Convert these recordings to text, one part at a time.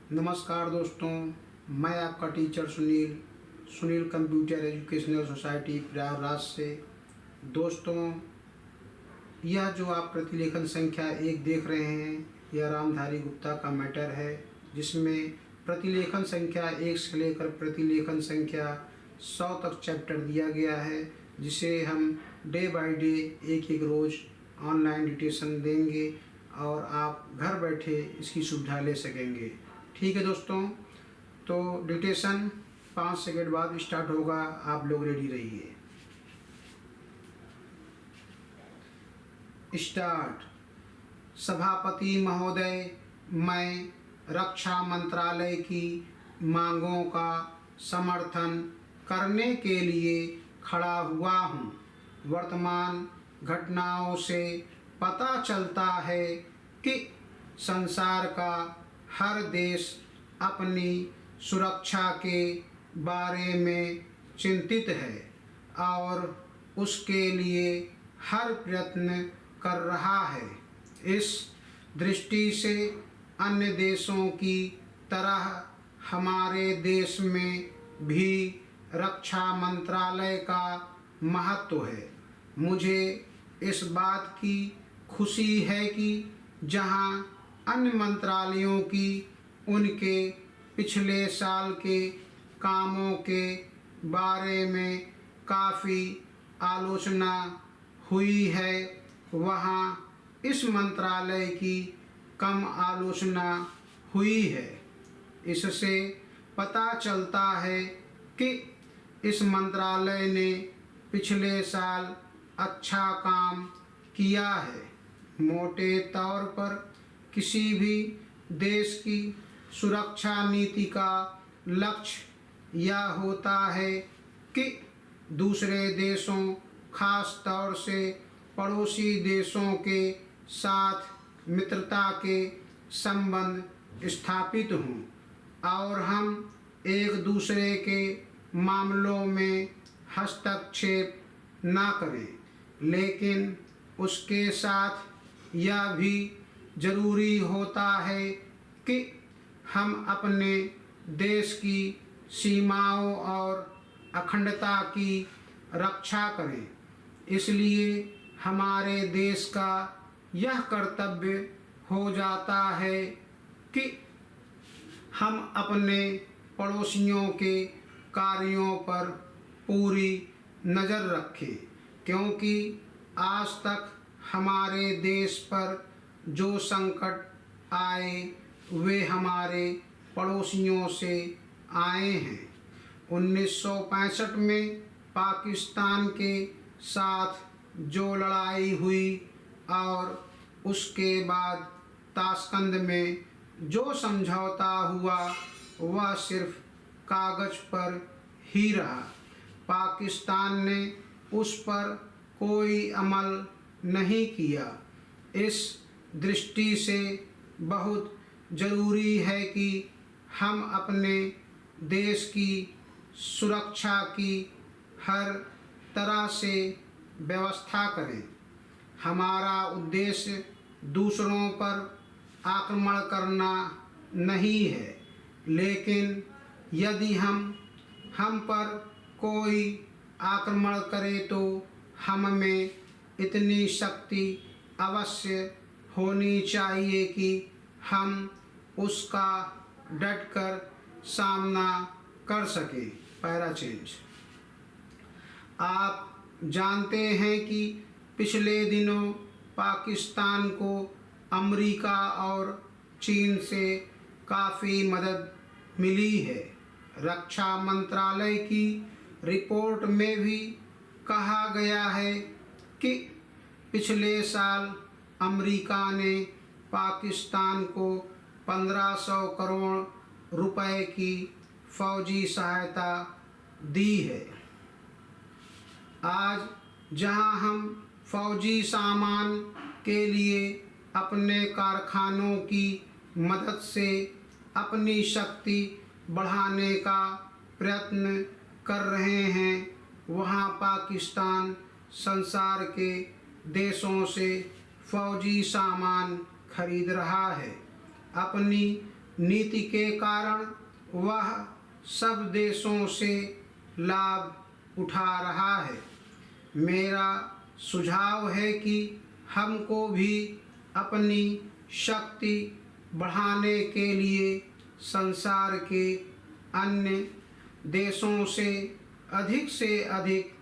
नमस्कार दोस्तों, मैं आपका teacher Sunil computer educational society Prayagraj से। दोस्तों, यह जो आप प्रतिलेखन संख्या 1 देख रहे हैं, यह रामधारी गुप्ता का मैटर है, जिसमें प्रतिलेखन संख्या 1 से लेकर प्रतिलेखन संख्या 100 तक चैप्टर दिया गया है, जिसे हम डे बाय डे एक रोज़ ऑनलाइन डिटेशन देंगे और आप घर बैठे इसकी सुविधा ले सकेंगे। ठीक है दोस्तों, तो डिटेशन 5 सेकंड बाद स्टार्ट होगा, आप लोग रेडी रहिए। स्टार्ट। सभापति महोदय, मैं रक्षा मंत्रालय की मांगों का समर्थन करने के लिए खड़ा हुआ हूँ। वर्तमान घटनाओं से पता चलता है कि संसार का हर देश अपनी सुरक्षा के बारे में चिंतित है और उसके लिए हर प्रयत्न कर रहा है। इस दृष्टि से अन्य देशों की तरह हमारे देश में भी रक्षा मंत्रालय का महत्व है। मुझे इस बात की खुशी है कि जहां अन्य मंत्रालयों की उनके पिछले साल के कामों के बारे में काफ़ी आलोचना हुई है, वहाँ इस मंत्रालय की कम आलोचना हुई है। इससे पता चलता है कि इस मंत्रालय ने पिछले साल अच्छा काम किया है। मोटे तौर पर किसी भी देश की सुरक्षा नीति का लक्ष्य यह होता है कि दूसरे देशों, खास तौर से पड़ोसी देशों के साथ मित्रता के संबंध स्थापित हों और हम एक दूसरे के मामलों में हस्तक्षेप ना करें। लेकिन उसके साथ यह भी जरूरी होता है कि हम अपने देश की सीमाओं और अखंडता की रक्षा करें। इसलिए हमारे देश का यह कर्तव्य हो जाता है कि हम अपने पड़ोसियों के कार्यों पर पूरी नज़र रखें, क्योंकि आज तक हमारे देश पर जो संकट आए वे हमारे पड़ोसियों से आए हैं। 1965 में पाकिस्तान के साथ जो लड़ाई हुई और उसके बाद ताशकंद में जो समझौता हुआ, वह सिर्फ कागज़ पर ही रहा। पाकिस्तान ने उस पर कोई अमल नहीं किया। इस दृष्टि से बहुत ज़रूरी है कि हम अपने देश की सुरक्षा की हर तरह से व्यवस्था करें। हमारा उद्देश्य दूसरों पर आक्रमण करना नहीं है, लेकिन यदि हम पर कोई आक्रमण करे तो हम में इतनी शक्ति अवश्य होनी चाहिए कि हम उसका डटकर सामना कर सकें। Para change. आप जानते हैं कि पिछले दिनों पाकिस्तान को अमेरिका और चीन से काफ़ी मदद मिली है। रक्षा मंत्रालय की रिपोर्ट में भी कहा गया है कि पिछले साल अमेरिका ने पाकिस्तान को 1500 करोड़ रुपए की फौजी सहायता दी है। आज जहां हम फौजी सामान के लिए अपने कारखानों की मदद से अपनी शक्ति बढ़ाने का प्रयत्न कर रहे हैं, वहां पाकिस्तान संसार के देशों से फौजी सामान खरीद रहा है। अपनी नीति के कारण वह सब देशों से लाभ उठा रहा है। मेरा सुझाव है कि हमको भी अपनी शक्ति बढ़ाने के लिए संसार के अन्य देशों से अधिक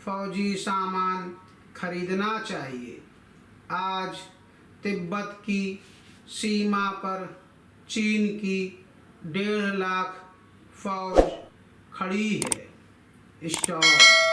फौजी सामान खरीदना चाहिए। आज तिब्बत की सीमा पर चीन की 1.5 लाख फौज खड़ी है। स्टॉप।